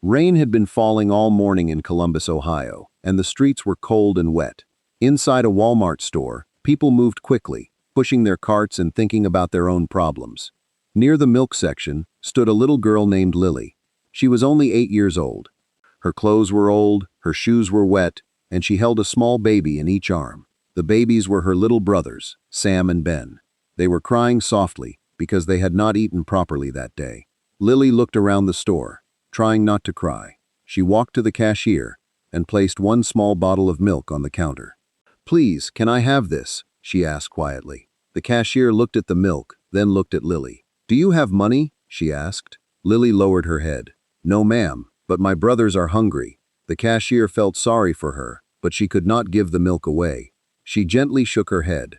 Rain had been falling all morning in Columbus, Ohio, and the streets were cold and wet. Inside a Walmart store, people moved quickly, pushing their carts and thinking about their own problems. Near the milk section stood a little girl named Lily. She was only 8 years old. Her clothes were old, her shoes were wet, and she held a small baby in each arm. The babies were her little brothers, Sam and Ben. They were crying softly because they had not eaten properly that day. Lily looked around the store, trying not to cry. She walked to the cashier and placed one small bottle of milk on the counter. "Please, can I have this?" she asked quietly. The cashier looked at the milk, then looked at Lily. "Do you have money?" she asked. Lily lowered her head. "No, ma'am, but my brothers are hungry." The cashier felt sorry for her, but she could not give the milk away. She gently shook her head.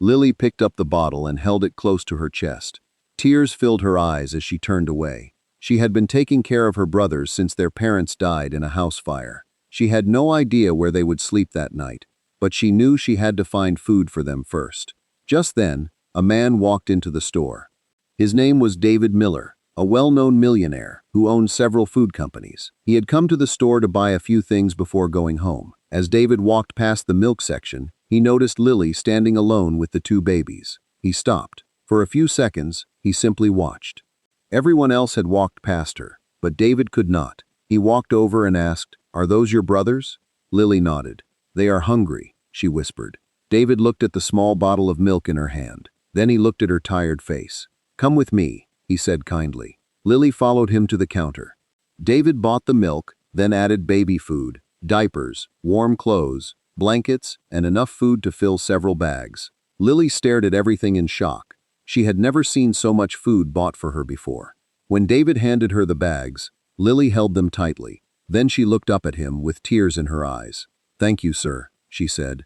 Lily picked up the bottle and held it close to her chest. Tears filled her eyes as she turned away. She had been taking care of her brothers since their parents died in a house fire. She had no idea where they would sleep that night, but she knew she had to find food for them first. Just then, a man walked into the store. His name was David Miller, a well-known millionaire who owned several food companies. He had come to the store to buy a few things before going home. As David walked past the milk section, he noticed Lily standing alone with the two babies. He stopped. For a few seconds, he simply watched. Everyone else had walked past her, but David could not. He walked over and asked, "Are those your brothers?" Lily nodded. "They are hungry," she whispered. David looked at the small bottle of milk in her hand. Then he looked at her tired face. "Come with me," he said kindly. Lily followed him to the counter. David bought the milk, then added baby food, diapers, warm clothes, blankets, and enough food to fill several bags. Lily stared at everything in shock. She had never seen so much food bought for her before. When David handed her the bags, Lily held them tightly. Then she looked up at him with tears in her eyes. "Thank you, sir," she said.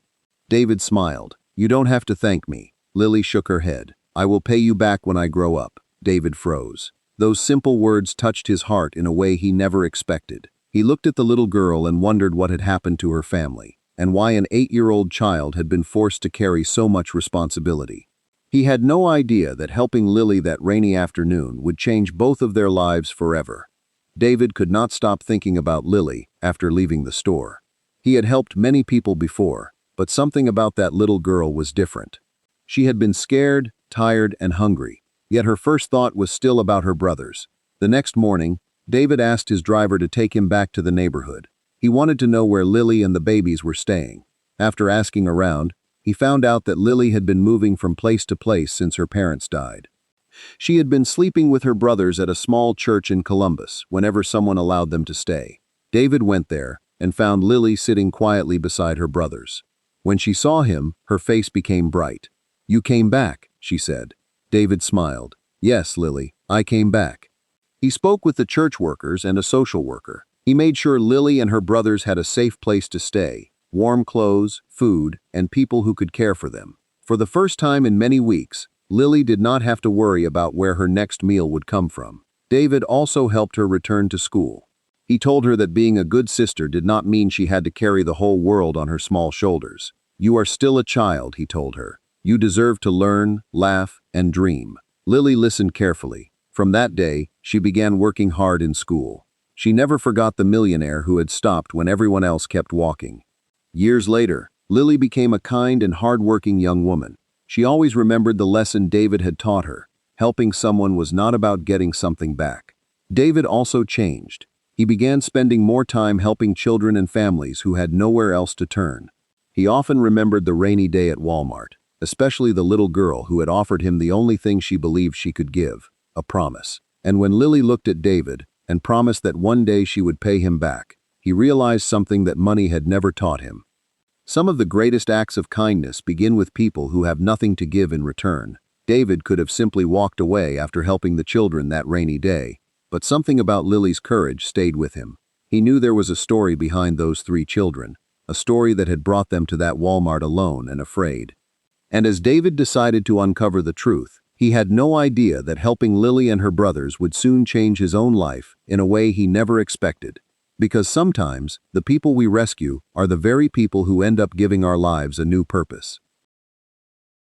David smiled. "You don't have to thank me." Lily shook her head. "I will pay you back when I grow up." David froze. Those simple words touched his heart in a way he never expected. He looked at the little girl and wondered what had happened to her family, and why an 8-year-old child had been forced to carry so much responsibility. He had no idea that helping Lily that rainy afternoon would change both of their lives forever. David could not stop thinking about Lily after leaving the store. He had helped many people before, but something about that little girl was different. She had been scared, tired, and hungry, yet her first thought was still about her brothers. The next morning, David asked his driver to take him back to the neighborhood. He wanted to know where Lily and the babies were staying. After asking around, he found out that Lily had been moving from place to place since her parents died. She had been sleeping with her brothers at a small church in Columbus whenever someone allowed them to stay. David went there and found Lily sitting quietly beside her brothers. When she saw him, her face became bright. "You came back," she said. David smiled. "Yes, Lily, I came back." He spoke with the church workers and a social worker. He made sure Lily and her brothers had a safe place to stay, warm clothes, food, and people who could care for them. For the first time in many weeks, Lily did not have to worry about where her next meal would come from. David also helped her return to school. He told her that being a good sister did not mean she had to carry the whole world on her small shoulders. "You are still a child," he told her. "You deserve to learn, laugh, and dream." Lily listened carefully. From that day, she began working hard in school. She never forgot the millionaire who had stopped when everyone else kept walking. Years later, Lily became a kind and hard-working young woman. She always remembered the lesson David had taught her. Helping someone was not about getting something back. David also changed. He began spending more time helping children and families who had nowhere else to turn. He often remembered the rainy day at Walmart, especially the little girl who had offered him the only thing she believed she could give, a promise. And when Lily looked at David and promised that one day she would pay him back, he realized something that money had never taught him. Some of the greatest acts of kindness begin with people who have nothing to give in return. David could have simply walked away after helping the children that rainy day, but something about Lily's courage stayed with him. He knew there was a story behind those 3 children, a story that had brought them to that Walmart alone and afraid. And as David decided to uncover the truth, he had no idea that helping Lily and her brothers would soon change his own life in a way he never expected. Because sometimes, the people we rescue are the very people who end up giving our lives a new purpose.